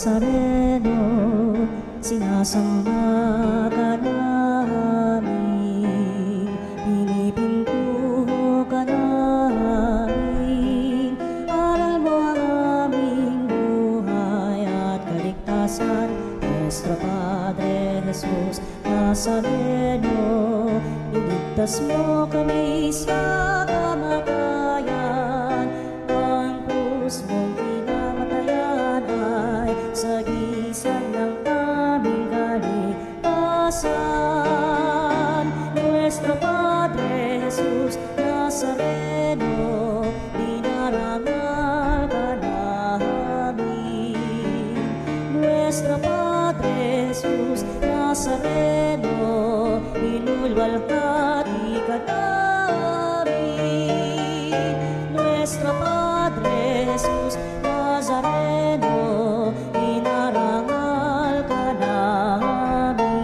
Nazareno, sinasamba ka namin, pinipintuho ka namin. Aral mo ang aming buhay at kaligtasan, Nuestro Padre Jesus Nazareno. Iligtas mo kami sa kamatayan, ang krus mong pinamatayan ay sagisag ng aming kaligtasan. Nuestro Padre Jesus Nazareno, dinarangal ka namin. Nuestro Padre Jesus Nazareno, inulwalhati ka namin. Nuestro Padre Jesus Nazareno, inarangal ka namin.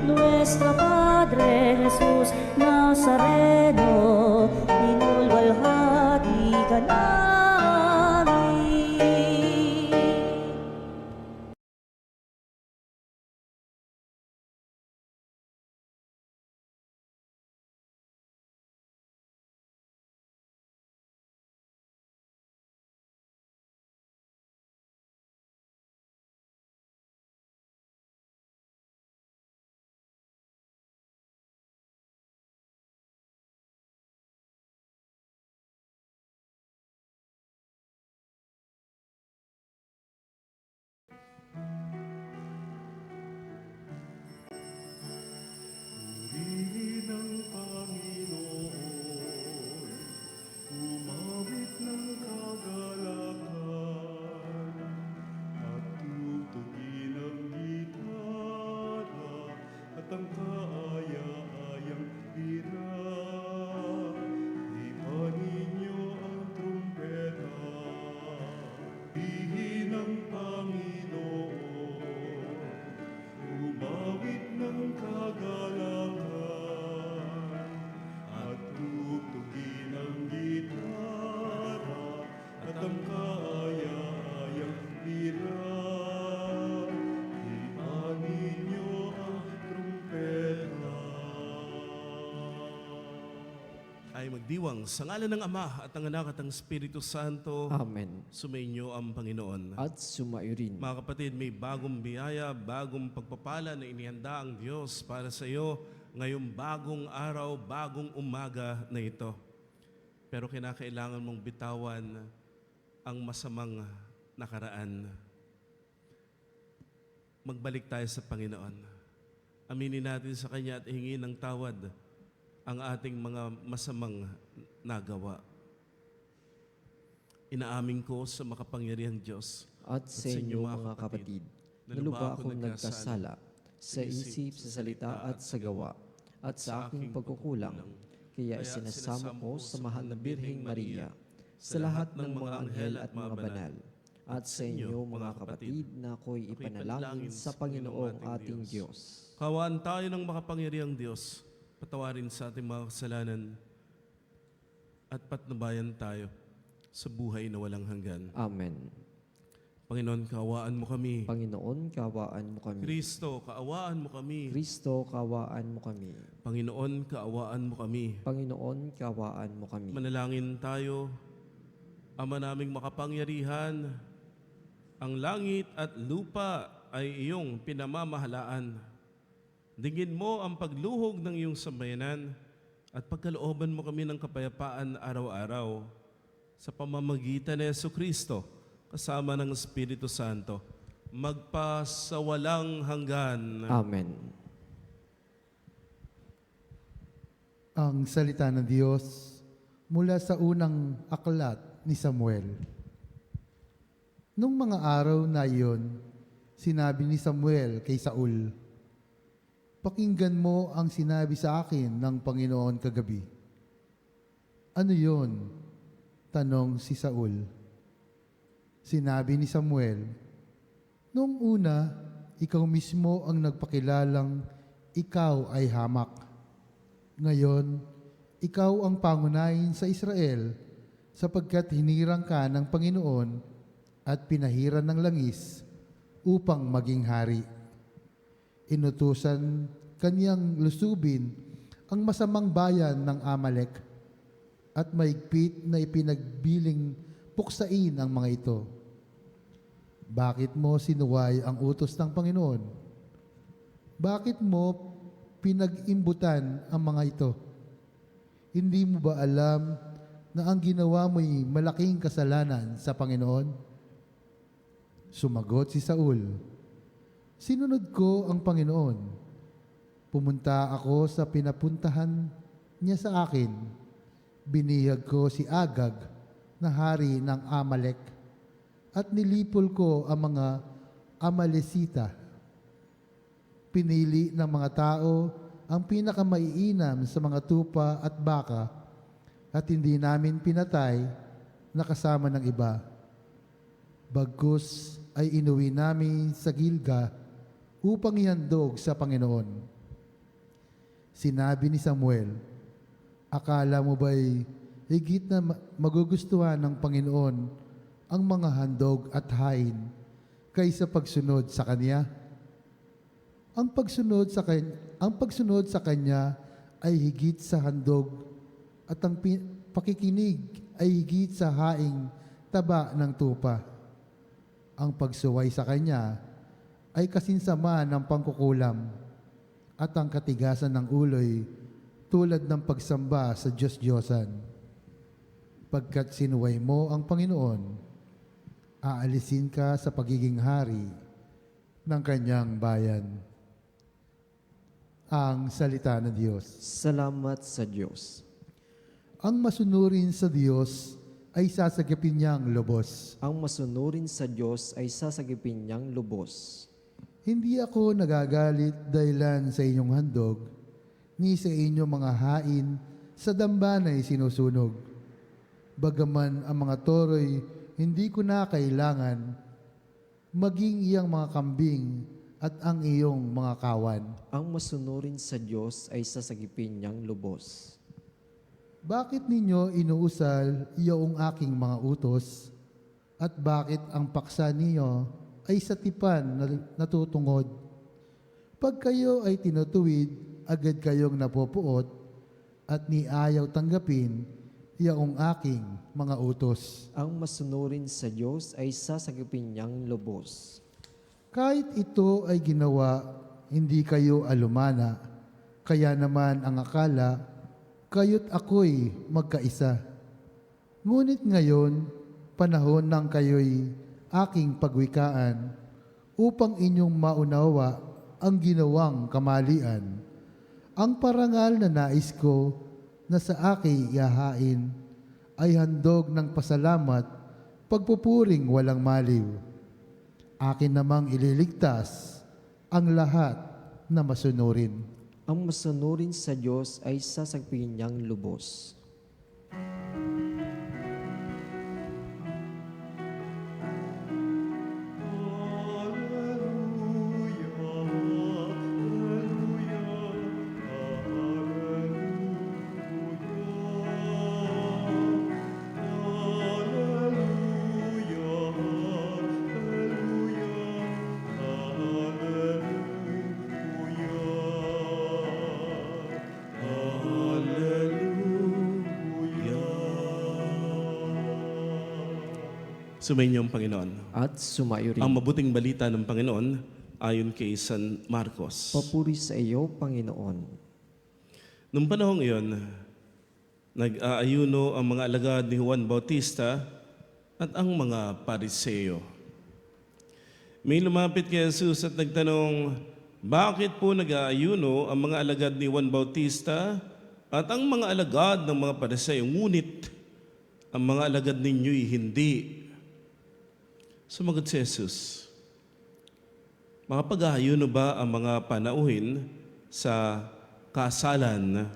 Nuestro Padre Jesus Nazareno, inulwalhati ka namin. Purihin ang Panginoon, umawit ng kagalakan, at tugtugin ang gitara at ang kaaya-ayang lira. Ipanin niyo ang trumpeta, purihin ang Panginoon, umawit ng kagalakan, at tugtugin ang gitara at ang kaaya-ayang lira. Ipanin niyo ang trumpeta. Ay magdiwang sa ngalan ng Ama at ng Anak at ng Espiritu Santo. Amen. Sumainyo ang Panginoon. At sumayo rin. Mga kapatid, may bagong biyaya, bagong pagpapala na inihanda ang Diyos para sa iyo ngayong bagong araw, bagong umaga na ito. Pero kinakailangan mong bitawan ang masamang nakaraan. Magbalik tayo sa Panginoon. Aminin natin sa Kanya at hingin ng tawad ang ating mga masamang nagawa. Inaamin ko sa makapangyarihang Diyos At sa inyo mga kapatid, na lubha akong nagkasala sa isip, sa salita at sa gawa, at sa aking pagkukulang. Kaya sinasamo ko sa mahal na Birheng Maria, sa lahat ng mga anghel at mga banal, at sa inyo mga kapatid na ako'y ipanalangin sa Panginoong ating Diyos. Kawaan tayo ng makapangyarihang Diyos, patawarin sa ating mga kasalanan, at patnubayan tayo sa buhay na walang hanggan. Amen. Panginoon, kaawaan mo kami. Panginoon, kaawaan mo kami. Kristo, kaawaan mo kami. Kristo, kaawaan mo kami. Panginoon, kaawaan mo kami. Panginoon, kaawaan mo kami. Manalangin tayo. Ama naming makapangyarihan, ang langit at lupa ay iyong pinamamahalaan. Dinggin mo ang pagluhog ng iyong sambayanan at pagkalooban mo kami ng kapayapaan araw-araw sa pamamagitan ni Jesucristo kasama ng Espiritu Santo, magpasawalang hanggan. Amen. Ang salita ng Diyos mula sa unang aklat ni Samuel. Nung mga araw na iyon, sinabi ni Samuel kay Saul, "Pakinggan mo ang sinabi sa akin ng Panginoon kagabi." "Ano yon?" tanong si Saul. Sinabi ni Samuel, "Noong una, ikaw mismo ang nagpakilalang ikaw ay hamak. Ngayon, ikaw ang pangunahin sa Israel sapagkat hinirang ka ng Panginoon at pinahiran ng langis upang maging hari. Inutusan kanyang lusubin ang masamang bayan ng Amalek at maigpit na ipinagbiling puksain ang mga ito. Bakit mo sinuway ang utos ng Panginoon? Bakit mo pinag-imbutan ang mga ito? Hindi mo ba alam na ang ginawa mo'y malaking kasalanan sa Panginoon? Sumagot si Saul, sinunod ko ang Panginoon. Pumunta ako sa pinapuntahan niya sa akin. Binihag ko si Agag na hari ng Amalek at nilipol ko ang mga Amalesita. Pinili ng mga tao ang pinakamaiinam sa mga tupa at baka at hindi namin pinatay na kasama ng iba. Bagkus ay inuwi namin sa Gilga upang ihandog sa Panginoon. Sinabi ni Samuel, akala mo ba'y higit na magugustuhan ng Panginoon ang mga handog at hain kaysa pagsunod sa Kanya? Ang pagsunod sa Kanya ay higit sa handog at ang pakikinig ay higit sa haing taba ng tupa. Ang pagsuway sa Kanya ay kasinsama ng pangkukulam at ang katigasan ng ulo'y tulad ng pagsamba sa Diyos-Diyosan. Pagkat sinuway mo ang Panginoon, aalisin ka sa pagiging hari ng Kanyang bayan. Ang salita ng Diyos. Salamat sa Diyos. Ang masunurin sa Diyos ay sasagipin niyang lubos. Ang masunurin sa Diyos ay sasagipin niyang lubos. Hindi ako nagagalit dahilan sa inyong handog, ni sa inyong mga hain sa dambanay sinusunog. Bagaman ang mga toro'y hindi ko na kailangan, maging iyang mga kambing at ang iyong mga kawan. Ang masunurin sa Diyos ay sasagipin niyang lubos. Bakit ninyo inuusal iyong aking mga utos? At bakit ang paksa niyo ay sa tipan na natutungod? Pag kayo ay tinutuwid, agad kayong napopuot at ni ayaw tanggapin iyong aking mga utos. Ang masunurin sa Diyos ay sasagipin niyang lubos. Kahit ito ay ginawa, hindi kayo alumana, kaya naman ang akala, kayo't ako'y magkaisa. Ngunit ngayon, panahon ng kayo'y aking pagwikaan, upang inyong maunawa ang ginawang kamalian. Ang parangal na nais ko na sa aking ihahain ay handog ng pasalamat, pagpupuring walang maliw. Akin namang ililigtas ang lahat na masunurin. Ang masunurin sa Diyos ay sasagipin niyang lubos. Sumainyo ang Panginoon. At sumayo rin. Ang mabuting balita ng Panginoon ayon kay San Marcos. Papuri sa iyo, Panginoon. Noong panahong iyon, nag-aayuno ang mga alagad ni Juan Bautista at ang mga Pariseo. May lumapit kay Jesus at nagtanong, bakit po nag-aayuno ang mga alagad ni Juan Bautista at ang mga alagad ng mga Pariseo, ngunit ang mga alagad ninyo'y hindi? Sumagot si Jesus, makapag-aayuno ba ang mga panauhin sa kasalan,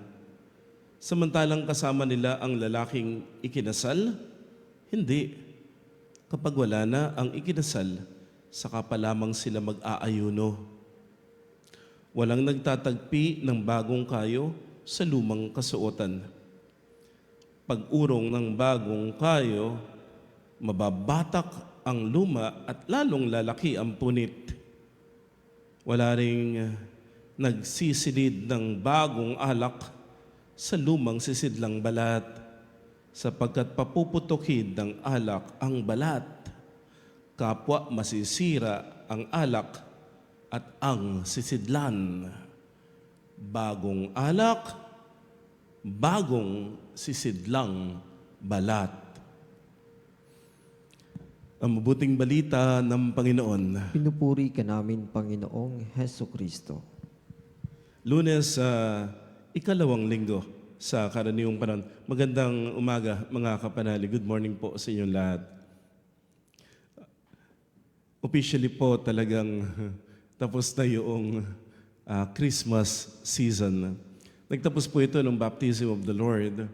samantalang kasama nila ang lalaking ikinasal? Hindi. Kapag wala na ang ikinasal, saka pa lamang sila mag-aayuno. Walang nagtatagpi ng bagong kayo sa lumang kasuotan. Pag-urong ng bagong kayo, mababatak ang luma at lalong lalaki ang punit. Wala ring nagsisilid ng bagong alak sa lumang sisidlang balat, sapagkat papuputukin ng alak ang balat, kapwa masisira ang alak at ang sisidlan. Bagong alak, bagong sisidlang balat. Ang mabuting balita ng Panginoon. Pinupuri ka namin, Panginoong Heso Kristo. Lunes, ikalawang linggo sa karaniwang panahon. Magandang umaga, mga kapanali. Good morning po sa inyong lahat. Officially po talagang tapos na yung Christmas season. Nagtapos po ito ng Baptism of the Lord.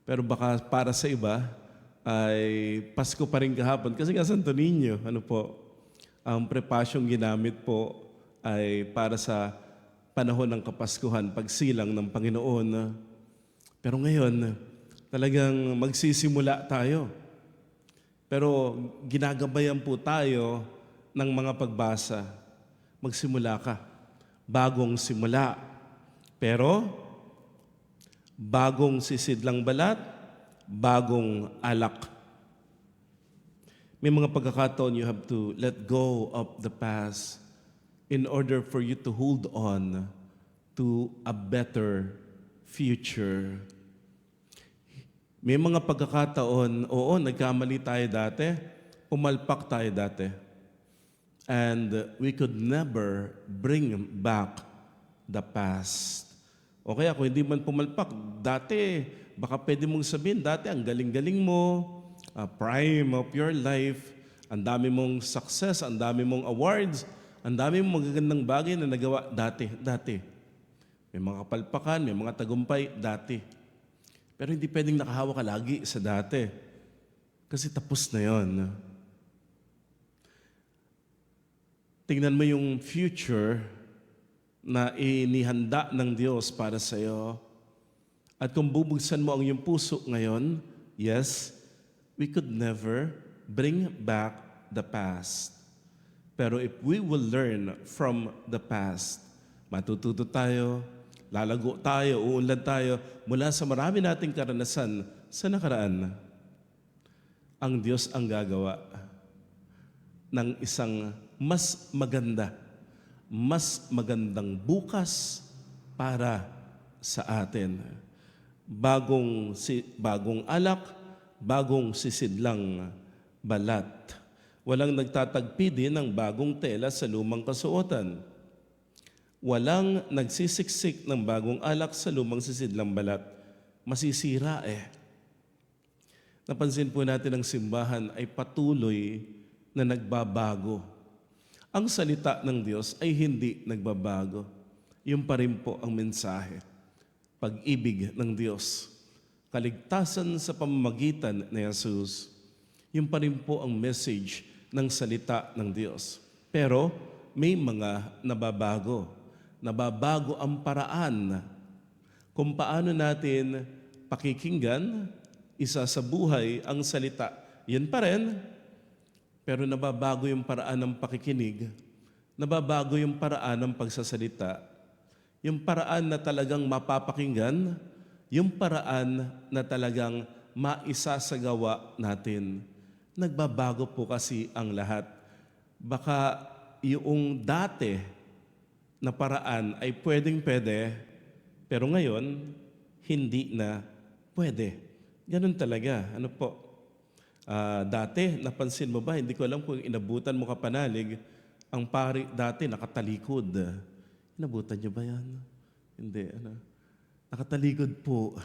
Pero baka para sa iba ay Pasko pa rin kahapon. Kasi nga Santo Niño, ang prepasyong ginamit po ay para sa panahon ng Kapaskuhan, pagsilang ng Panginoon. Pero ngayon, talagang magsisimula tayo. Pero ginagabayan po tayo ng mga pagbasa. Magsimula ka. Bagong simula. Pero, bagong sisidlang balat, bagong alak. May mga pagkakataon you have to let go of the past in order for you to hold on to a better future. May mga pagkakataon, oo, nagkamali tayo dati, pumalpak tayo dati. And we could never bring back the past. O kaya kung hindi man pumalpak, dati, baka pwede mong sabihin, dati ang galing-galing mo, prime of your life, ang dami mong success, ang dami mong awards, ang dami mong magagandang bagay na nagawa dati. May mga kapalpakan, may mga tagumpay, dati. Pero hindi pwedeng nakahawa ka lagi sa dati. Kasi tapos na yon. Tingnan mo yung future na inihanda ng Diyos para sa iyo. At kung bubuksan mo ang iyong puso ngayon, yes, we could never bring back the past. Pero if we will learn from the past, matututo tayo, lalago tayo, uunlad tayo mula sa marami nating karanasan sa nakaraan. Ang Diyos ang gagawa ng isang mas magandang bukas para sa atin. Bagong alak, bagong sisidlang balat. Walang nagtatagpi din ng bagong tela sa lumang kasuotan. Walang nagsisiksik ng bagong alak sa lumang sisidlang balat. Masisira eh. Napansin po natin ang simbahan ay patuloy na nagbabago. Ang salita ng Diyos ay hindi nagbabago. Yung pa rin po ang mensahe. Pag-ibig ng Diyos. Kaligtasan sa pamamagitan ni Jesus. Yung pa rin po ang message ng salita ng Diyos. Pero may mga nababago. Nababago ang paraan kung paano natin pakikinggan, isa sa buhay ang salita. Yan pa rin. Pero nababago yung paraan ng pakikinig. Nababago yung paraan ng pagsasalita. Yung paraan na talagang mapapakinggan, yung paraan na talagang maisasagawa natin. Nagbabago po kasi ang lahat. Baka yung dati na paraan ay pwedeng-pwede, pero ngayon, hindi na pwede. Ganun talaga. Dati, napansin mo ba, hindi ko alam kung inabutan mo kapanalig, ang pari dati nakatalikod. Inabutan niyo ba yan? Hindi. Nakatalikod po.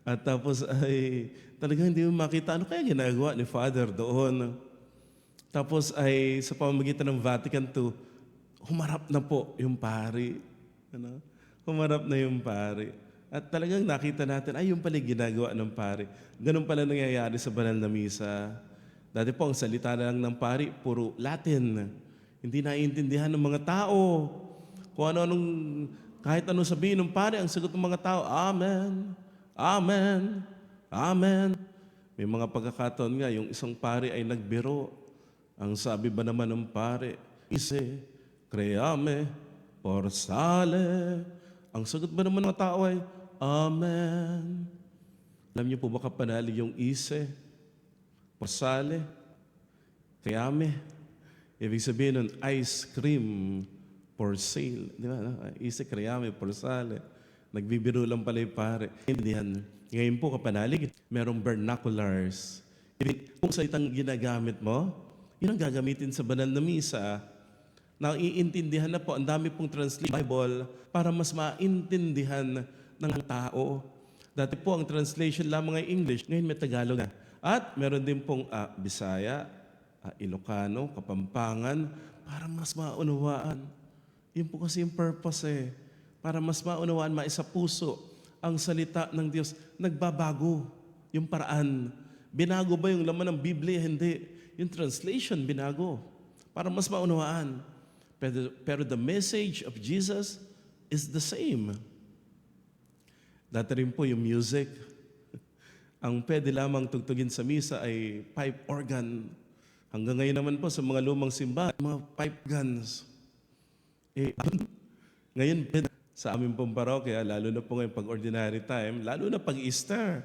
At tapos ay talagang hindi mo makita ano kaya ginagawa ni Father doon. Tapos ay sa pamamagitan ng Vatican II, humarap na po yung pari. Humarap na yung pari. At talagang nakita natin, ay yung pala ginagawa ng pari. Ganun pala nangyayari sa banal na misa. Dati po ang salita na lang ng pari, puro Latin. Hindi naiintindihan ng mga tao. Kung kahit anong sabihin ng pari, ang sagot ng mga tao, Amen, Amen, Amen. May mga pagkakataon nga, yung isang pari ay nagbiro. Ang sabi ba naman ng pare, ise, creame, por sale. Ang sagot ba naman ng tao ay, Amen. Alam niyo po ba kapanalig yung ise, por sale, creame? Ibig sabihin nun, ice cream for sale. Di ba? Ise, creame, por sale. Nagbibiro lang pala yung pare. Hindi yan. Ngayon po kapanalig, merong vernaculars. Kung salitang ginagamit mo, yun ang gagamitin sa banal na misa. Naiintindihan na po, ang dami pong translate Bible para mas maintindihan ng tao. Dati po ang translation lamang ay English, ngayon may Tagalog na. At meron din pong Bisaya, Ilocano, Kapampangan, para mas maunawaan. Yun po kasi yung purpose para mas maunawaan, maisapuso ang salita ng Diyos. Nagbabago yung paraan. Binago ba yung laman ng Biblia? Hindi. Yung translation, binago. Para mas maunawaan. Pero the message of Jesus is the same. Dati rin po yung music. Ang pwede lamang tugtugin sa misa ay pipe organ. Hanggang ngayon naman po sa mga lumang simbahan, mga pipe organs. Ngayon, sa aming pong parokya, lalo na po ngayon pag ordinary time, lalo na pag Easter,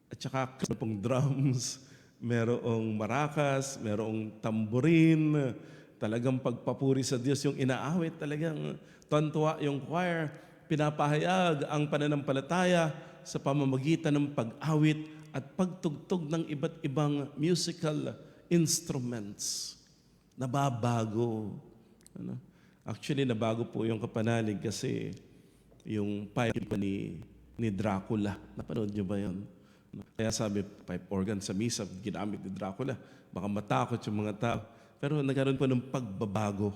at saka pong drums, merong maracas, merong tamborin, talagang pagpapuri sa Diyos yung inaawit, talagang tuwa yung choir, pinapahayag ang pananampalataya sa pamamagitan ng pag-awit at pagtugtog ng iba't ibang musical instruments. Nababago. Actually, nabago po yung kapanalig kasi yung pipe ni Dracula. Napanood niyo ba yun? Kaya sabi, pipe organ sa misa, ginamit ni Dracula. Baka matakot yung mga tao. Pero nagkaroon po ng pagbabago.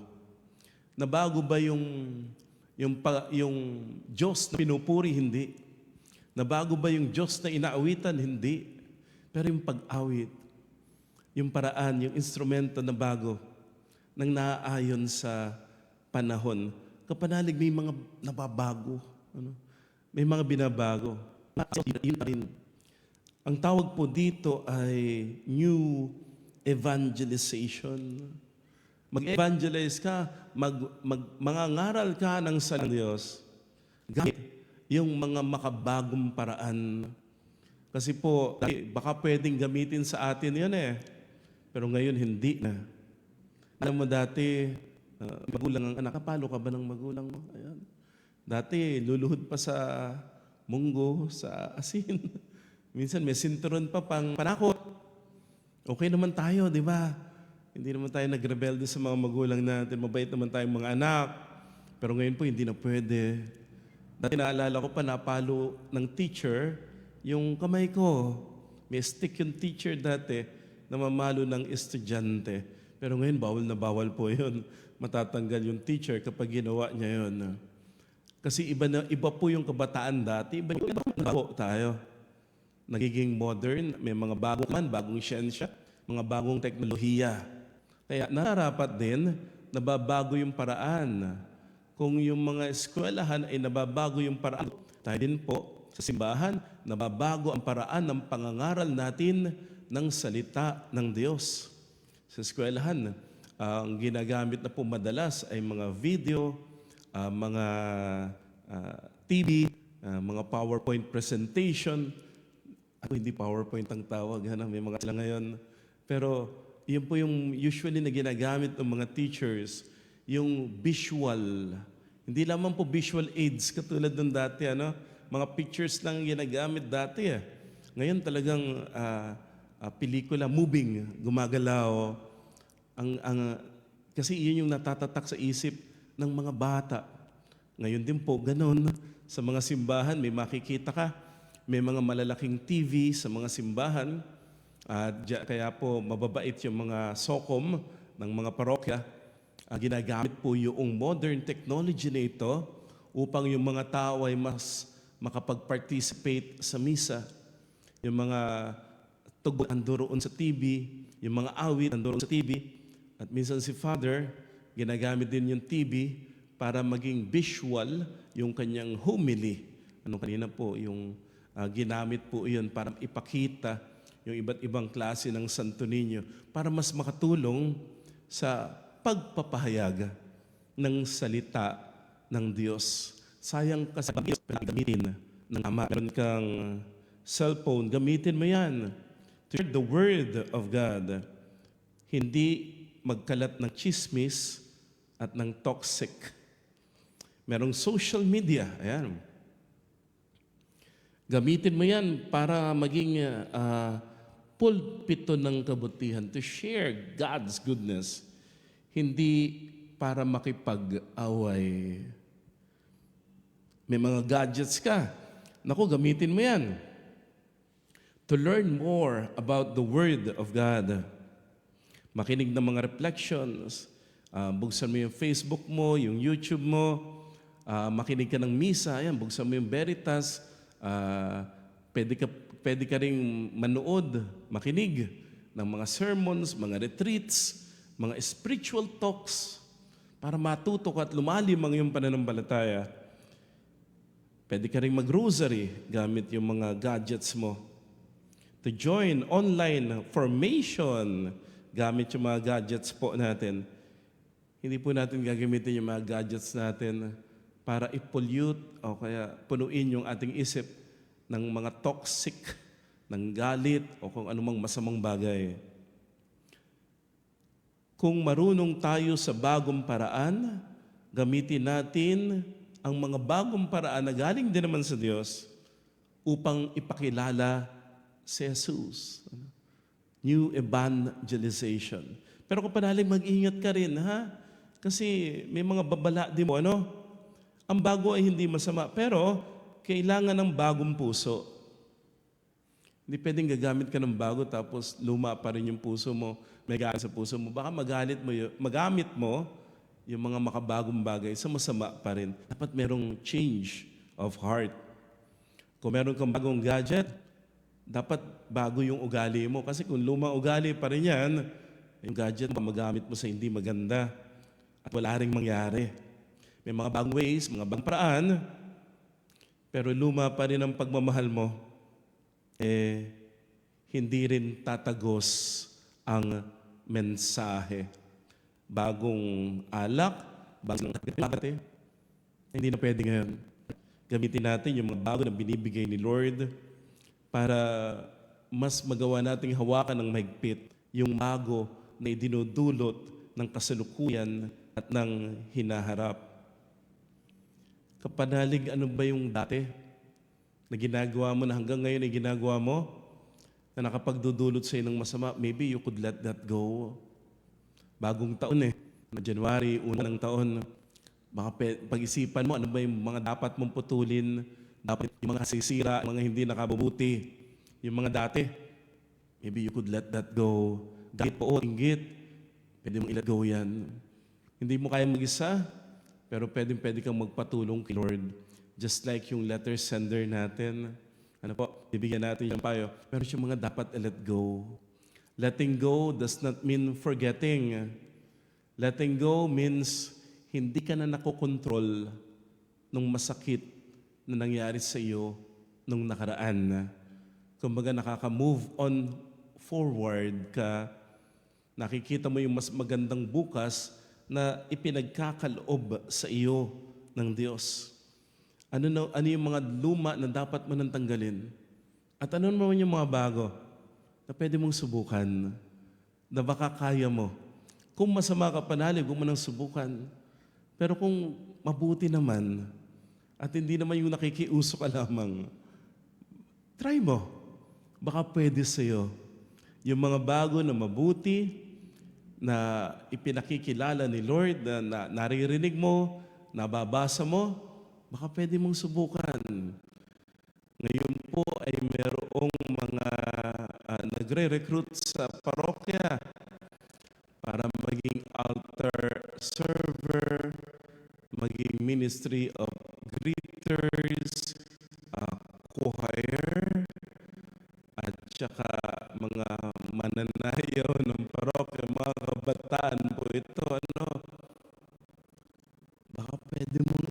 Nabago ba yung Diyos na pinupuri? Hindi. Nabago ba yung Diyos na inaawitan? Hindi. Pero yung pag-awit, yung paraan, yung instrumento na bago, nang naaayon sa panahon. Kapanalig may mga nababago. May mga binabago. Yun rin. Ang tawag po dito ay new evangelization. Mag-evangelize ka, mangangaral ka ng salita ng Diyos. Gamit yung mga makabagong paraan. Kasi po, baka pwedeng gamitin sa atin yan Pero ngayon, hindi na. Alam mo dati, magulang ang anak, kapalo ka ba ng magulang mo? Ayan. Dati, luluhod pa sa munggo, sa asin. Minsan may sinturon pa pang panakot. Okay naman tayo, di ba? Hindi naman tayo nagrebelde sa mga magulang natin. Mabait naman tayong mga anak. Pero ngayon po, hindi na pwede. Dati naalala ko pa, napalo ng teacher yung kamay ko. May stick yung teacher dati na mamalo ng estudyante. Pero ngayon, bawal na bawal po yun. Matatanggal yung teacher kapag ginawa niya yun. Kasi iba po yung kabataan dati. Iba po tayo. Nagiging modern, may mga bagong siyensya, mga bagong teknolohiya. Kaya nararapat din, nababago yung paraan. Kung yung mga eskwelahan ay nababago yung paraan, tayo din po sa simbahan, nababago ang paraan ng pangangaral natin ng salita ng Diyos. Sa eskwelahan, ang ginagamit na po madalas ay mga video, mga TV, mga PowerPoint presentation. Hindi PowerPoint ang tawag, may mga sila ngayon. Pero yun po yung usually na ginagamit ng mga teachers, yung visual. Hindi lamang po visual aids katulad ng dati, mga pictures lang ginagamit dati. Ngayon talagang pelikula, moving, gumagalaw. Kasi yun yung natatatak sa isip ng mga bata. Ngayon din po, ganun. Sa mga simbahan, may makikita ka. May mga malalaking TV sa mga simbahan. Kaya po, mababait yung mga SOCOM ng mga parokya. Ginagamit po yung modern technology na ito upang yung mga tao ay mas makapag-participate sa misa. Yung mga tugtog andoroon sa TV, yung mga awit andoroon sa TV. At minsan si Father, ginagamit din yung TV para maging visual yung kanyang homily. Kanina po, yung ginamit po yun para ipakita yung iba't ibang klase ng Santo Niño para mas makatulong sa pagpapahayag ng salita ng Diyos. Sayang kasi gamitin ng Ama. Meron kang cellphone, gamitin mo yan to share the Word of God. Hindi magkalat ng chismis at ng toxic. Merong social media, ayan. Gamitin mo yan para maging pulpito ng kabutihan to share God's goodness, hindi para makipag-away. May mga gadgets ka. Naku, gamitin mo yan to learn more about the Word of God. Makinig ng mga reflections. Buksan mo yung Facebook mo, yung YouTube mo. Makinig ka ng misa. Ayan, buksan mo yung Veritas. Pwede ka rin manood, makinig ng mga sermons, mga retreats, mga spiritual talks para matuto ka at lumalim ang iyong pananampalataya. Pwede ka rin mag-rosary gamit yung mga gadgets mo. To join online formation gamit yung mga gadgets po natin. Hindi po natin gagamitin yung mga gadgets natin para i-pollute o kaya punuin yung ating isip ng mga toxic, ng galit o kung anumang masamang bagay. Kung marunong tayo sa bagong paraan, gamitin natin ang mga bagong paraan na galing din naman sa Diyos upang ipakilala si Jesus. New evangelization. Pero kung panalig, mag-ingat ka rin, ha? Kasi may mga babala din mo, ano? Ang bago ay hindi masama, pero kailangan ng bagong puso. Hindi pwedeng gagamit ka ng bago tapos luma pa rin yung puso mo, may galit sa puso mo. Baka magamit mo yung mga makabagong bagay sa masama pa rin. Dapat merong change of heart. Kung meron kang bagong gadget, dapat bago yung ugali mo. Kasi kung lumang ugali pa rin yan, yung gadget magamit mo sa hindi maganda at wala ring mangyari. May mga bagong ways, mga bagong paraan, pero luma pa rin ang pagmamahal mo, hindi rin tatagos ang mensahe. Bagong alak, bagong debate, hindi na pwede ngayon. Gamitin natin yung mga bago na binibigay ni Lord para mas magawa nating hawakan ng mahigpit yung bago na idinudulot ng kasalukuyan at ng hinaharap. Kapanalig, ano ba yung dati na ginagawa mo na hanggang ngayon ay ginagawa mo na nakapagdudulot sa ng masama? Maybe you could let that go. Bagong taon January, unang taon, baka pag-isipan mo ano ba yung mga dapat mong putulin, dapat yung mga sisira, mga hindi nakabubuti, yung mga dati. Maybe you could let that go. Dahil po, inggit, pwede mong i-let go yan. Hindi mo kaya mag-isa, pero pwede kang magpatulong kay Lord. Just like yung letter sender natin. Ano po, bibigyan natin yung payo. Pero yung mga dapat i-let go. Letting go does not mean forgetting. Letting go means hindi ka na nakokontrol ng masakit na nangyari sa iyo nung nakaraan. Kumbaga nakaka-move on forward ka, nakikita mo yung mas magandang bukas na ipinagkakaloob sa iyo ng Diyos. Ano yung mga luma na dapat mo nang tanggalin? At ano naman yung mga bago na pwede mong subukan, na baka kaya mo? Kung masama ka, panalig, huwag mo nang subukan. Pero kung mabuti naman, at hindi naman yung nakikiuso ka lamang, try mo. Baka pwede sa'yo. Yung mga bago na mabuti, na ipinakikilala ni Lord, na naririnig mo, nababasa mo, baka pwede mong subukan. Ngayon po ay merong mga nagre-recruit sa parokya para maging altar server, maging ministry of greeters, choir, at saka mga mananayaw ng parokya, mga kabataan po ito. Baka pwede mong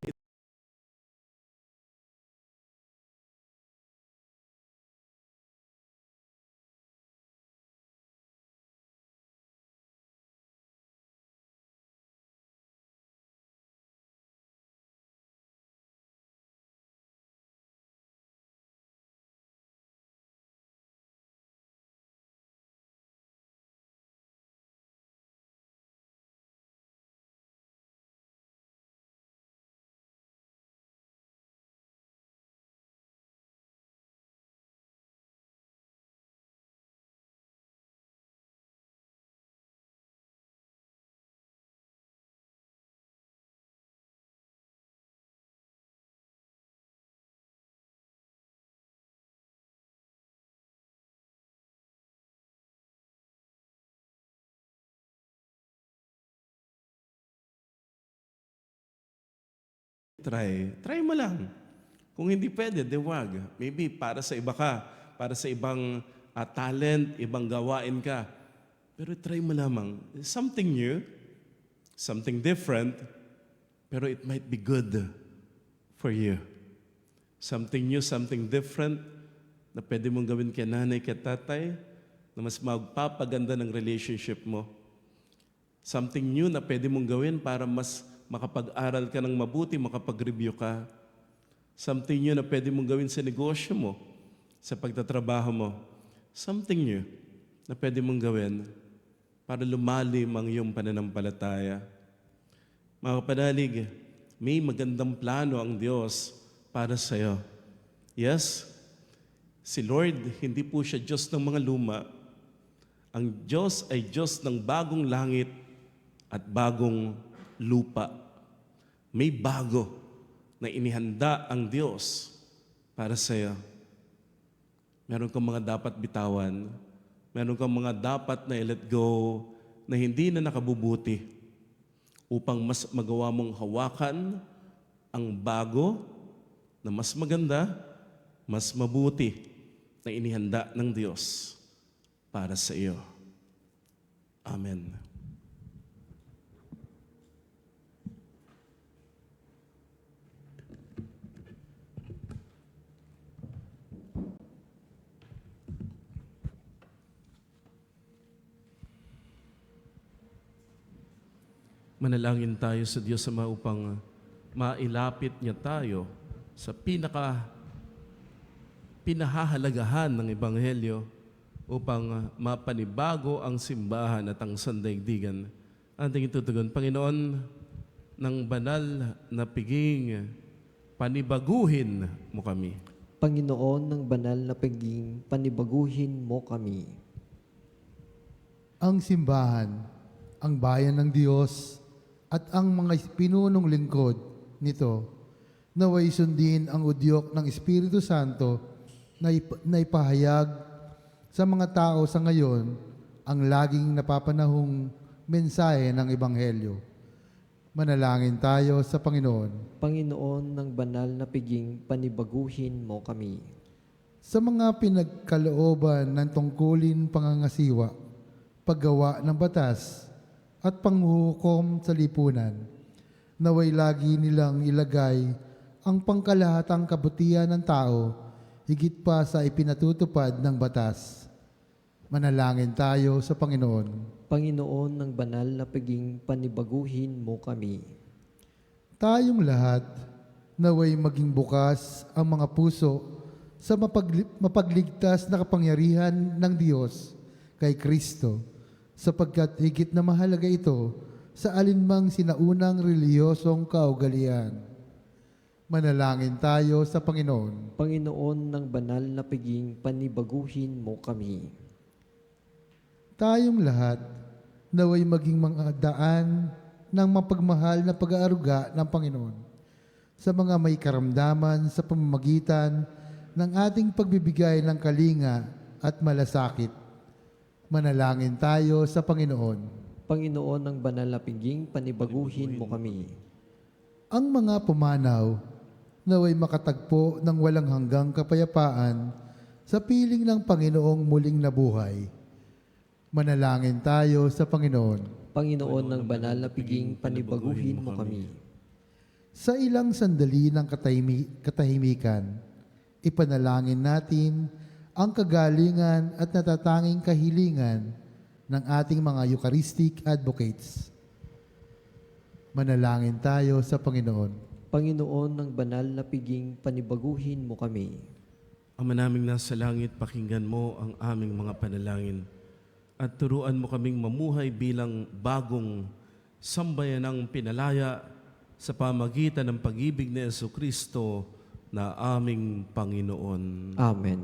Try mo lang. Kung hindi pwede, di wag. Maybe para sa iba ka, para sa ibang talent, ibang gawain ka. Pero try mo lamang. Something new, something different, pero it might be good for you. Something new, something different na pwede mong gawin kay nanay, kay tatay, na mas magpapaganda ng relationship mo. Something new na pwede mong gawin para mas makapag-aral ka ng mabuti, makapag-review ka. Something new na pwede mong gawin sa negosyo mo, sa pagtatrabaho mo. Something new na pwede mong gawin para lumalim ang iyong pananampalataya. Mga kapanalig, may magandang plano ang Diyos para sa iyo. Yes, si Lord, hindi po siya Diyos ng mga luma. Ang Diyos ay Diyos ng bagong langit at bagong lupa. May bago na inihanda ang Diyos para sa iyo. Meron kang mga dapat bitawan. Meron kang mga dapat na i-let go na hindi na nakabubuti upang mas magawa mong hawakan ang bago na mas maganda, mas mabuti na inihanda ng Diyos para sa iyo. Amen. Manalangin tayo sa Diyos Ama upang mailapit niya tayo sa pinahahalagahan ng Ebanghelyo upang mapanibago ang simbahan at ang sandaigdigan. Ating itutugon, Panginoon, ng banal na piging, panibaguhin mo kami. Panginoon ng banal na piging, panibaguhin mo kami. Ang simbahan, ang bayan ng Diyos, at ang mga pinunong lingkod nito, naway sundin ang udyok ng Espiritu Santo na ipahayag sa mga tao sa ngayon ang laging napapanahong mensahe ng Ebanghelyo. Manalangin tayo sa Panginoon. Panginoon ng banal na piging, panibaguhin mo kami. Sa mga pinagkalooban ng tungkulin pangangasiwa, paggawa ng batas, at panghuhukom sa lipunan, naway lagi nilang ilagay ang pangkalahatang kabutihan ng tao higit pa sa ipinatutupad ng batas. Manalangin tayo sa Panginoon. Panginoon ng banal na piging, panibaguhin mo kami. Tayong lahat naway maging bukas ang mga puso sa mapagligtas na kapangyarihan ng Diyos kay Kristo, sapagkat higit na mahalaga ito sa alinmang sinaunang reliyosong kaugalian. Manalangin tayo sa Panginoon. Panginoon ng banal na piging, panibaguhin mo kami. Tayong lahat naway maging mga daan ng mapagmahal na pag-aaruga ng Panginoon sa mga may karamdaman sa pamamagitan ng ating pagbibigay ng kalinga at malasakit. Manalangin tayo sa Panginoon. Panginoon ng banal na piging, panibaguhin mo kami. Ang mga pumanaw naway makatagpo ng walang hanggang kapayapaan sa piling ng Panginoong muling nabuhay. Manalangin tayo sa Panginoon. Panginoon ng banal na piging, panibaguhin mo kami. Sa ilang sandali ng katahimikan, ipanalangin natin ang kagalingan at natatanging kahilingan ng ating mga Eucharistic advocates. Manalangin tayo sa Panginoon. Panginoon ng banal na piging, panibaguhin mo kami. Ama naming nasa langit, pakinggan mo ang aming mga panalangin at turuan mo kaming mamuhay bilang bagong sambayanang pinalaya sa pamagitan ng pag-ibig ni Jesucristo na aming Panginoon. Amen.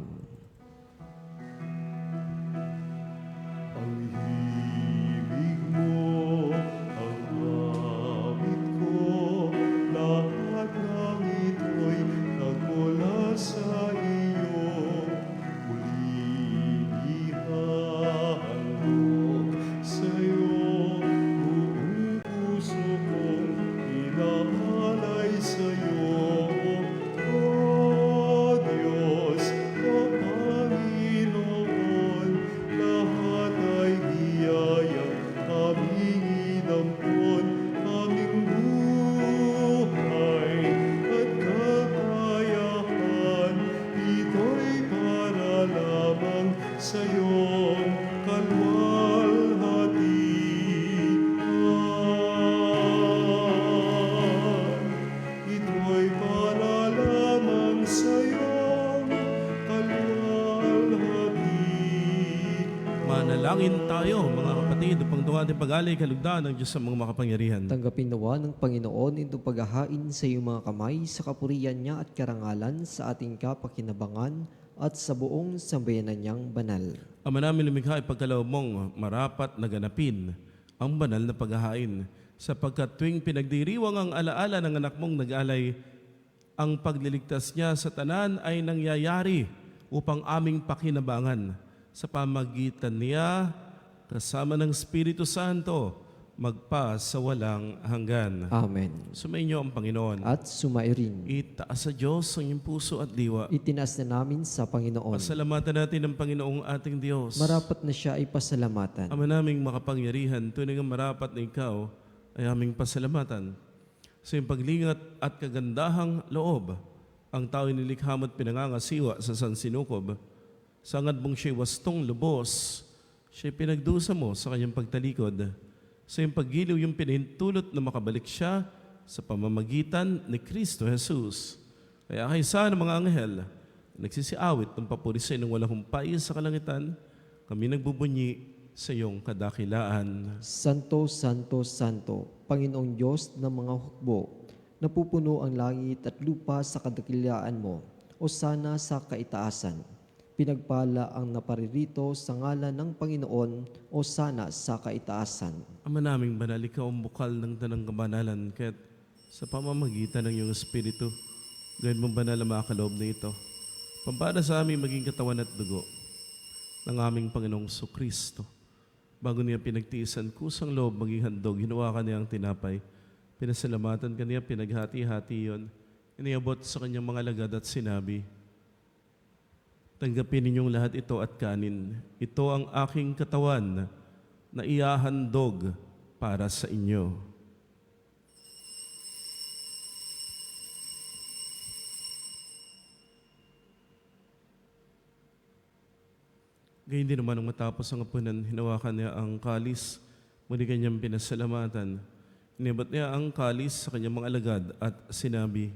Ang himig mo, ang awit ko, lahat ng ito'y nagmula sa iyo. Muling ihahandog sa'yo, buong puso kong inaalay sa'yo. Manalangin tayo, mga kapatid, upang dumating pag-alay kalugdan ng Diyos sa mga makapangyarihan. Tanggapin nawa ng Panginoon itong paghahain sa iyong mga kamay sa kapurihan niya at karangalan sa ating kapakinabangan at sa buong sambayanan niyang banal. Ama namin lumikha, ipagkaloob mong marapat na ganapin ang banal na paghahain, sapagkat tuwing pinagdiriwang ang alaala ng anak mong nag-alay, ang pagliligtas niya sa tanan ay nangyayari upang aming pakinabangan. Sa pamagitan niya, kasama ng Espiritu Santo, magpa sa walang hanggan. Amen. Sumainyo ang Panginoon. At sumairin. Itaas sa Diyos ang iyong puso at diwa. Itinaas na namin sa Panginoon. Pasalamatan natin ang Panginoong ating Diyos. Marapat na siya ay pasalamatan. Ama naming makapangyarihan, tunay ang marapat na ikaw ay aming pasalamatan. Sa iyong paglingat at kagandahang loob, ang tao'y nilikha mo't pinangangasiwa sa sansinukob. Sangad mong siya'y wastong lubos, siya'y pinagdusa mo sa kanyang pagtalikod. Sa iyong paggiliw yung pinahintulot na makabalik siya sa pamamagitan ni Kristo Jesus. Kaya kaysa ng mga anghel, nagsisiawit ng papurisin ng walang humpay sa kalangitan, kami nagbubunyi sa iyong kadakilaan. Santo, Santo, Santo, Panginoong Diyos ng mga hukbo, napupuno ang langit at lupa sa kadakilaan mo, o sana sa kaitaasan. Pinagpala ang naparirito sa ngalan ng Panginoon, o sana sa kaitaasan. Ama naming banal, ikaw ang bukal ng tanang kabanalan, kaya't sa pamamagitan ng iyong Espiritu, gawin mong banal ang makaloob na ito. Pampana sa aming maging katawan at dugo ng aming Panginoong Kristo. Bago niya pinagtiisan kusang loob maging handog, hinawakan niya ang tinapay. Pinasalamatan kaniya, pinaghati-hati yon. Iniabot sa kanyang mga lagad at sinabi, tanggapin ninyong lahat ito at kanin. Ito ang aking katawan na ihahandog para sa inyo. Gayun din naman nung matapos ang hapunan, hinawakan niya ang kalis, muli kanyang pinasalamatan. Inibot niya ang kalis sa kanyang mga alagad at sinabi,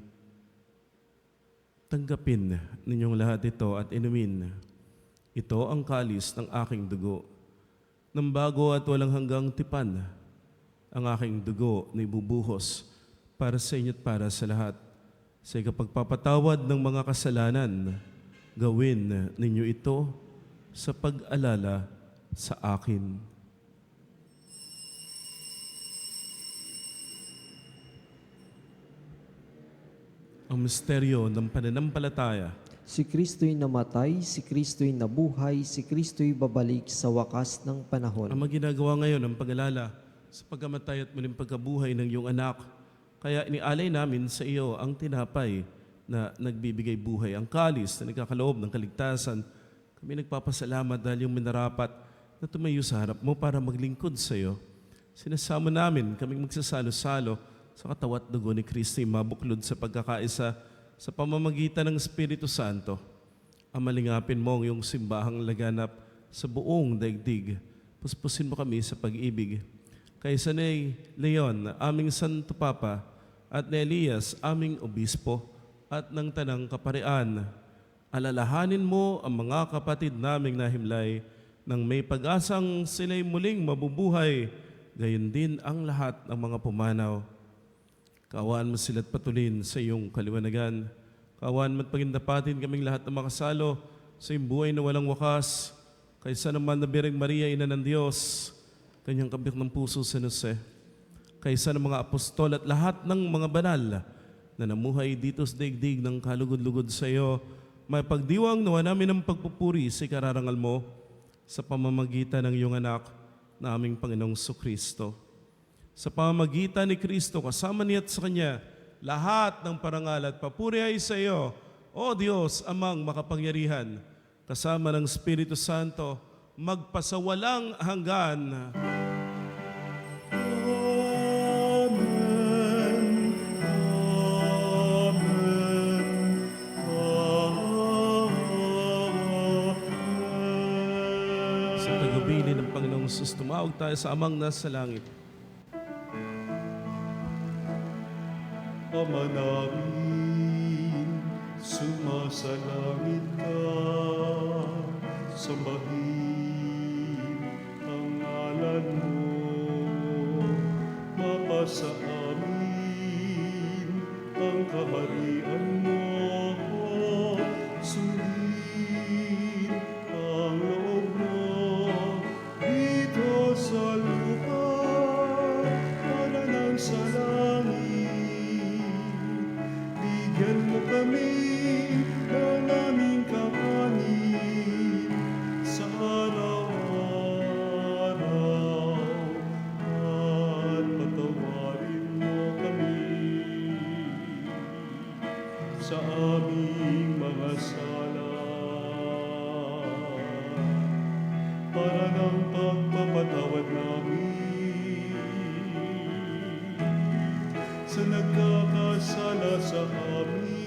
tanggapin ninyong lahat ito at inumin. Ito ang kalis ng aking dugo, ng bago at walang hanggang tipan. Ang aking dugo na ibubuhos para sa inyo at para sa lahat. Sa ikapagpapatawad ng mga kasalanan, gawin ninyo ito sa pag-alala sa akin. Ang misteryo ng pananampalataya. Si Kristo'y namatay, si Kristo'y nabuhay, si Kristo'y babalik sa wakas ng panahon. Ang maginagawa ngayon ang pag-alala sa pagkamatay at muling pagkabuhay ng iyong anak. Kaya inialay namin sa iyo ang tinapay na nagbibigay buhay, ang kalis na nagkakaloob ng kaligtasan. Kami nagpapasalamat dahil yung minarapat na tumayo sa harap mo para maglingkod sa iyo. Sinasama namin kaming magsasalo-salo sa katawan at dugo ni Kristo, mabuklod sa pagkakaisa sa pamamagitan ng Espiritu Santo. Amalingapin mo ang iyong simbahang laganap sa buong daigdig. Puspusin mo kami sa pag-ibig. Kaysa ni Leon, aming Santo Papa, at ni Elias, aming Obispo, at ng Tanang Kaparian, alalahanin mo ang mga kapatid naming nahimlay nang may pag-asang sila'y muling mabubuhay, gayon din ang lahat ng mga pumanaw. Kaawaan mo sila't patulin sa iyong kaliwanagan. Kaawaan mo at pagindapatin kaming lahat ng makasalo sa iyong buhay na walang wakas. Kaysa naman na Birheng Maria, Ina ng Diyos, kanyang kabik ng puso San Jose. Kaysa ng mga apostol at lahat ng mga banal na namuhay dito sa daigdig ng kalugod-lugod sa iyo, may pagdiwang nawa namin ng pagpupuri sa ikararangal mo sa pamamagitan ng iyong anak na aming Panginoong Kristo. Sa pamamagitan ni Kristo, kasama niya at sa Kanya, lahat ng parangal at papuri ay sa iyo, O Diyos, Amang makapangyarihan, kasama ng Espiritu Santo, magpasawalang hanggan. Sa tagubilin ng Panginoong Jesus, tumawag tayo sa Amang nasa langit. Ama namin, sumasalangit ka, sambahin sa amin ang kaharian mo. Sundin ang loob mo dito sa lupa para nang sa langit. Bigyan mo kami ng aming kakanin sa araw-araw at patawarin mo kami sa aming mga sala para ng pagpapatawad namin sa nagkakasala sa amin.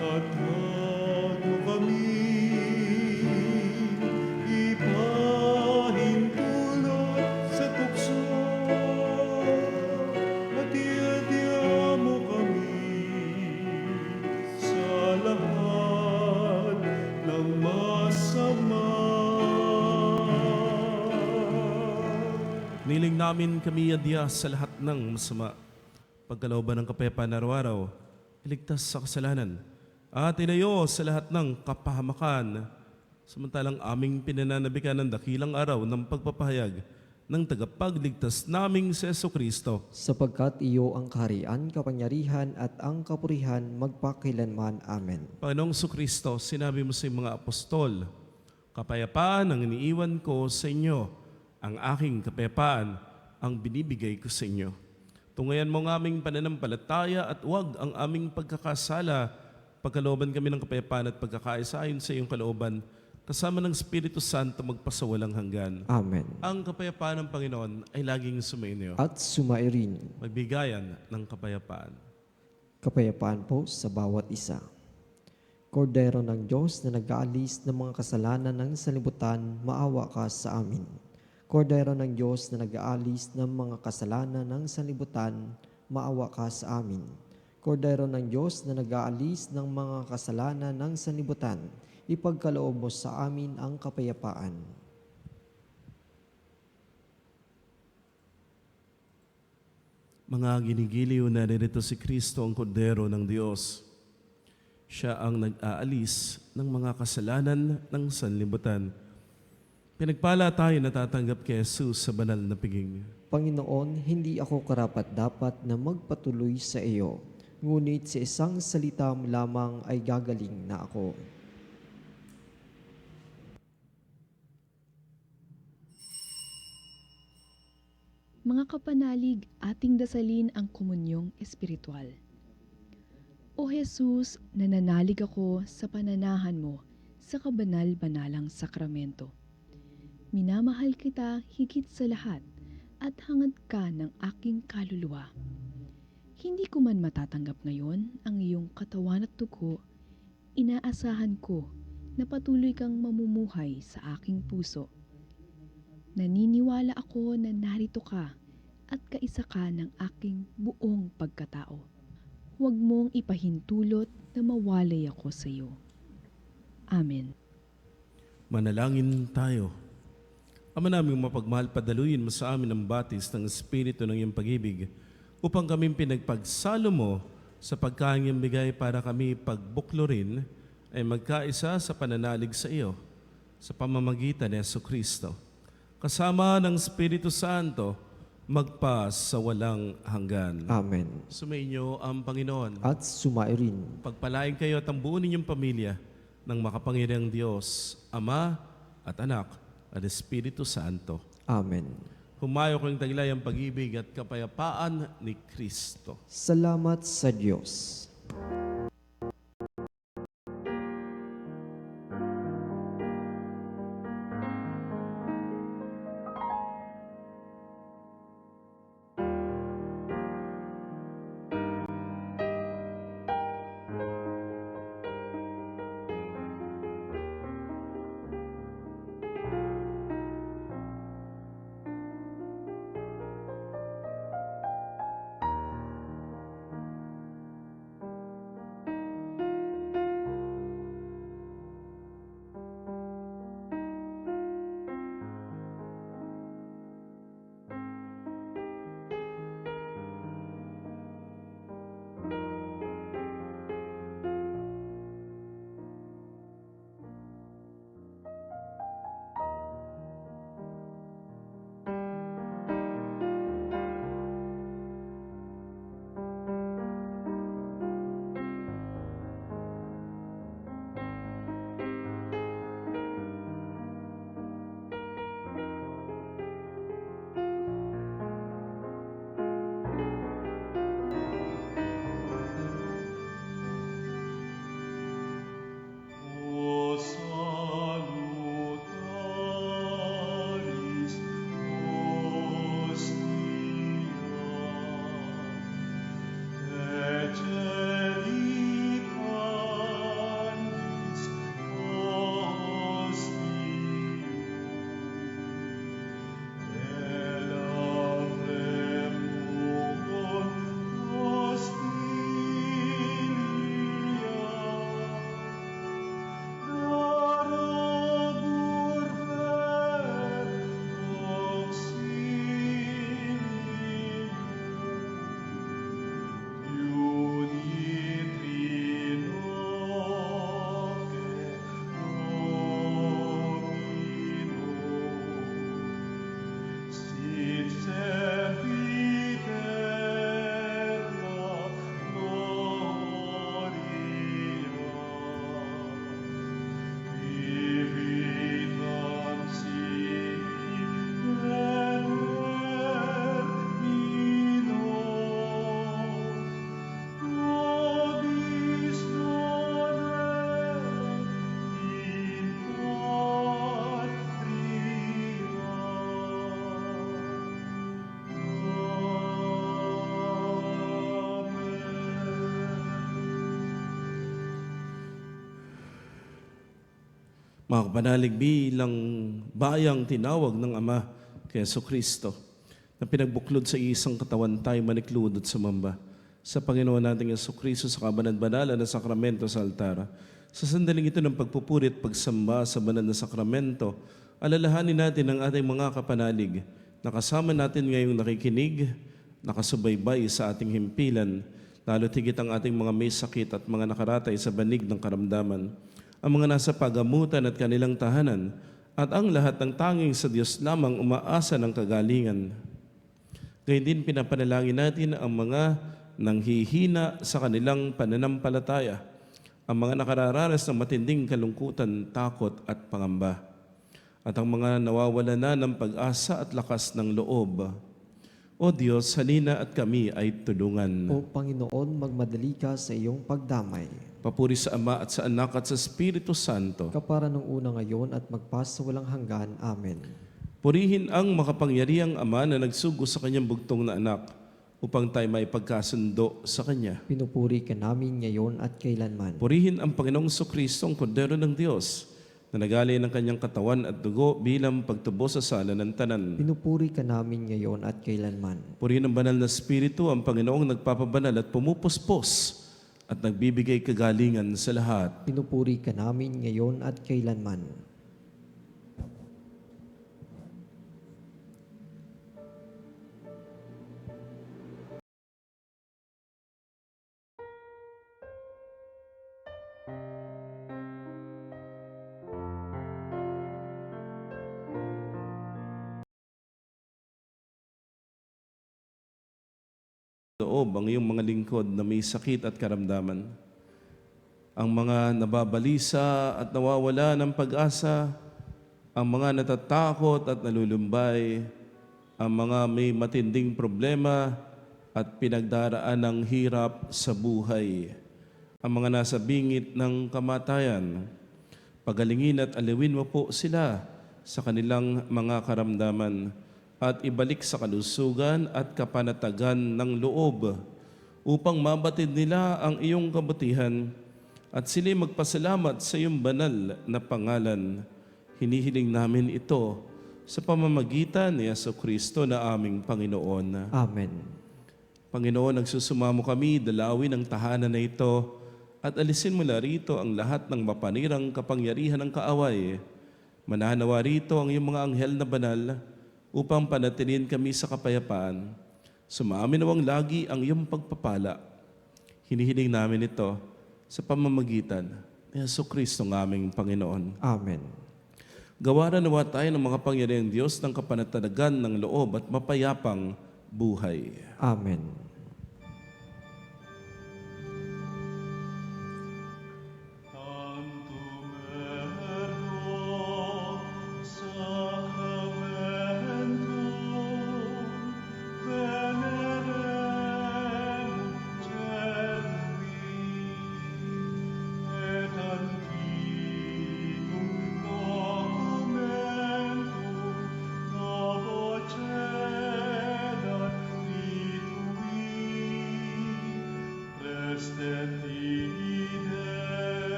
At huwag mo kami ipahintulot sa tukso at iadya mo kami sa lahat ng masama. Niling namin kami adya sa lahat ng masama, pagkalooban ng kapayapaan araw-araw, iligtas sa kasalanan, at inayo sa lahat ng kapahamakan, samantalang aming pinananabikan ng dakilang araw ng pagpapahayag ng tagapagligtas naming si Jesucristo. Sapagkat iyo ang kaharian, kapangyarihan at ang kapurihan magpakilanman. Amen. Panginoong Jesucristo, sinabi mo sa iyong mga apostol, kapayapaan ang iniiwan ko sa inyo, ang aking kapayapaan ang binibigay ko sa inyo. Tungayan mo ang aming pananampalataya at huwag ang aming pagkakasala. Pagkalooban kami ng kapayapaan at pagkakaisa ayon sa iyong kalooban, kasama ng Espiritu Santo magpasawalang hanggan. Amen. Ang kapayapaan ng Panginoon ay laging sumainyo. At sumairin. Magbigayan ng kapayapaan. Kapayapaan po sa bawat isa. Kordero ng Diyos na nag-aalis ng mga kasalanan ng sanlibutan, maawa ka sa amin. Kordero ng Diyos na nag-aalis ng mga kasalanan ng sanlibutan, maawa ka sa amin. Kordero ng Diyos na nag-aalis ng mga kasalanan ng sanlibutan, ipagkaloob mo sa amin ang kapayapaan. Mga ginigiliw, naririto si Kristo ang Kordero ng Diyos. Siya ang nag-aalis ng mga kasalanan ng sanlibutan. Pinagpala tayo natatanggap kay Jesus sa banal na piging. Panginoon, hindi ako karapat-dapat na magpatuloy sa iyo, ngunit sa isang salita mo lamang ay gagaling na ako. Mga kapanalig, ating dasalin ang komunyong espiritual. O Jesus, nananalig ako sa pananahan mo sa kabanal-banalang sakramento. Minamahal kita higit sa lahat at hangad ka ng aking kaluluwa. Hindi ko man matatanggap ngayon ang iyong katawan at dugo, inaasahan ko na patuloy kang mamumuhay sa aking puso. Naniniwala ako na narito ka at kaisa ka ng aking buong pagkatao. Huwag mong ipahintulot na mawalay ako sa iyo. Amen. Manalangin tayo. Ama naming mapagmahal, padaluyin mo sa amin ang batis ng Espiritu ng iyong pag-ibig upang kami pinagpagsalo mo sa pagkain iyong bigay para kami pagbuklorin ay magkaisa sa pananalig sa iyo sa pamamagitan ni Jesucristo. Kasama ng Espiritu Santo, magpa sa walang hanggan. Amen. Sumainyo ang Panginoon. At sumairin. Pagpalain kayo at ang buo ninyong pamilya ng makapangyarihang Diyos, Ama at Anak at Espiritu Santo. Amen. Humayo kong taglay ang pag-ibig at kapayapaan ni Kristo. Salamat sa Diyos. Mga kapanalig, bilang bayang tinawag ng Ama kay Jesucristo na pinagbuklod sa isang katawan tayo manikludot sa mamba sa Panginoon nating Jesucristo sa kabanal-banal na sakramento sa altar. Sa sandaling ito ng pagpupuri at pagsamba sa banal na sakramento, alalahanin natin ang ating mga kapanalig na kasama natin ngayong nakikinig, nakasubaybay sa ating himpilan, lalo tigit ang ating mga may sakit at mga nakaratay sa banig ng karamdaman, ang mga nasa pagamutan at kanilang tahanan, at ang lahat ng tanging sa Diyos lamang umaasa ng kagalingan. Gayun din pinapanalangin natin ang mga nanghihina sa kanilang pananampalataya, ang mga nakararanas ng matinding kalungkutan, takot at pangamba, at ang mga nawawala na ng pag-asa at lakas ng loob. O Diyos, halina at kami ay tulungan. O Panginoon, magmadali ka sa iyong pagdamay. Papuri sa Ama at sa Anak at sa Espiritu Santo. Kapara nung una ngayon at magpasa walang hanggan. Amen. Purihin ang makapangyarihang Ama na nagsugo sa kanyang bugtong na anak upang tayo may pagkasundo sa Kanya. Pinupuri ka namin ngayon at kailanman. Purihin ang Panginoong Jesucristo, ang Kordero ng Diyos, na nagalay ng kanyang katawan at dugo bilang pagtubo sa sala ng tanan. Pinupuri ka namin ngayon at kailanman. Purihin ang banal na Espiritu, ang Panginoong nagpapabanal at pumupuspos at nagbibigay kagalingan sa lahat. Pinupuri ka namin ngayon at kailanman. Loob ang iyong mga lingkod na may sakit at karamdaman. Ang mga nababalisa at nawawala ng pag-asa, ang mga natatakot at nalulumbay, ang mga may matinding problema at pinagdaraan ng hirap sa buhay, ang mga nasa bingit ng kamatayan. Pagalingin at aliwin mo po sila sa kanilang mga karamdaman at ibalik sa kalusugan at kapanatagan ng loob upang mabatid nila ang iyong kabutihan at sila'y magpasalamat sa iyong banal na pangalan. Hinihiling namin ito sa pamamagitan ni Jesucristo na aming Panginoon. Amen. Panginoon, nagsusumamo kami, dalawin ang tahanan na ito at alisin mula rito ang lahat ng mapanirang kapangyarihan ng kaaway. Mananawa rito ang iyong mga anghel na banal upang panatilihin kami sa kapayapaan. Sumaamin nawang lagi ang iyong pagpapala. Hinihiling namin ito sa pamamagitan ni Jesucristo ng aming Panginoon. Amen. Gawaran nawa tayo ng mga pangyarihang Diyos ng kapanatagan ng loob at mapayapang buhay. Amen.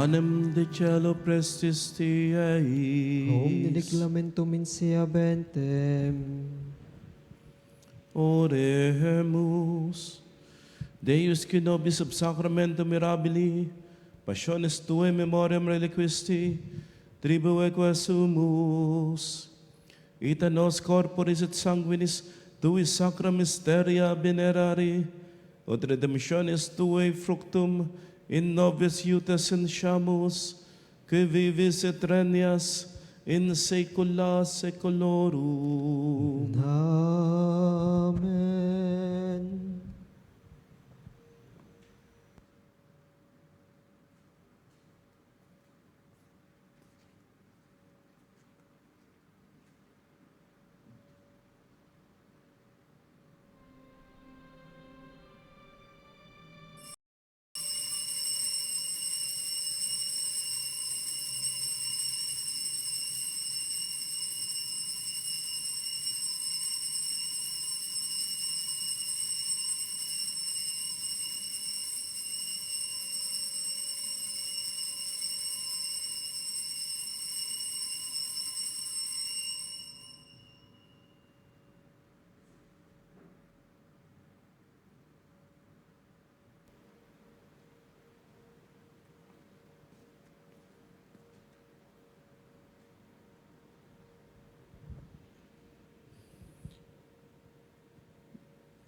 Panem de cielo prestis Om tiais, dediclamentum in sea bentem. oremus. Deus qui nobis sub sacramento mirabili, passiones tuae memoriam reliquisti, tribuo sumus, ita nos corporis et sanguinis tui sacra mysteria venerari, ut redemptionis tuae fructum in nobis iutas insciamus, que vivis et regnas in saecula saeculorum. Amen.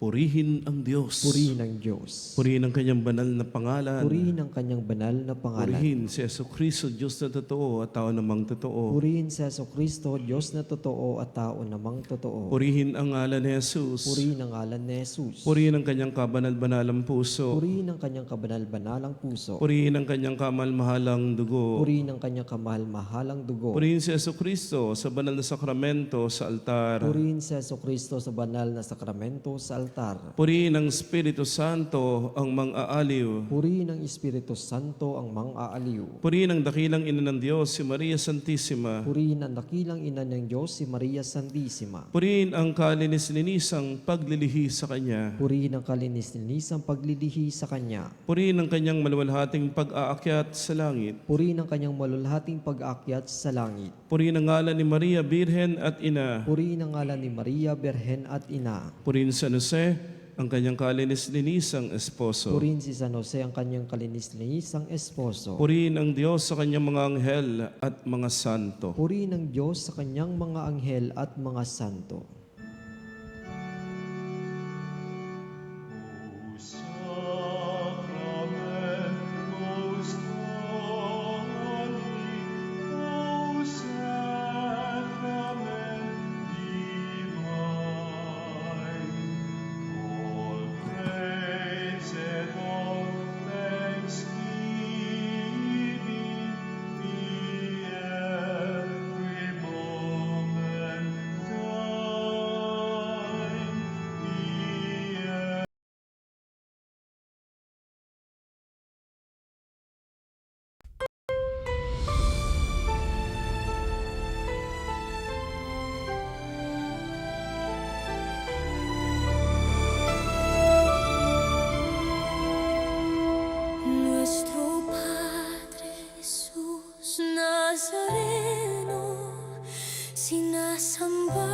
Purihin ang Diyos. Purihin ang Diyos. Purihin ang kanyang banal na pangalan. Purihin ang kanyang banal na pangalan. Purihin si Jesucristo, Diyos na totoo at tao namang totoo. Purihin si Jesucristo, Diyos na totoo at tao namang totoo. Purihin ang ngalan ni Jesus. Purihin ang ngalan ni Jesus. Purihin ang kanyang kabanal-banalang puso. Purihin ang kanyang kabanal-banalang puso. Purihin ang kanyang kamal-mahalang dugo. Purihin ang kanyang kamahal-mahalang dugo. Purihin si Jesucristo sa banal na sakramento sa altar. Purihin si Jesucristo sa banal na sakramento sa altar. Purihin ang Espiritu Santo ang mang-aaliw. Purihin ang Espiritu Santo ang mang-aaliw. Purihin ang dakilang ina ng Diyos, si Maria Santissima. Purihin ang dakilang ina ng Diyos, si Maria Santissima. Purihin ang kalinis-linisang paglilihi sa Kanya. Purihin ang kalinis-linisang paglilihi sa Kanya. Purihin ang kanyang maluwalhating pag-aakyat sa langit. Purihin ang kanyang malulhating pag-aakyat sa langit. Purihin ang ngalan ni Maria, Birhen at Ina. Purihin ang ngalan ni Maria, Berhen at Ina. Purihin San Jose, ang kanyang kalinis-linisang esposo. Purihin si San Jose, ang kanyang kalinis-linisang esposo. Purihin ang Diyos sa kanyang mga anghel at mga santo. Purihin ang Diyos sa kanyang mga anghel at mga santo. Nuestro Padre Jesús Nazareno, sinasamba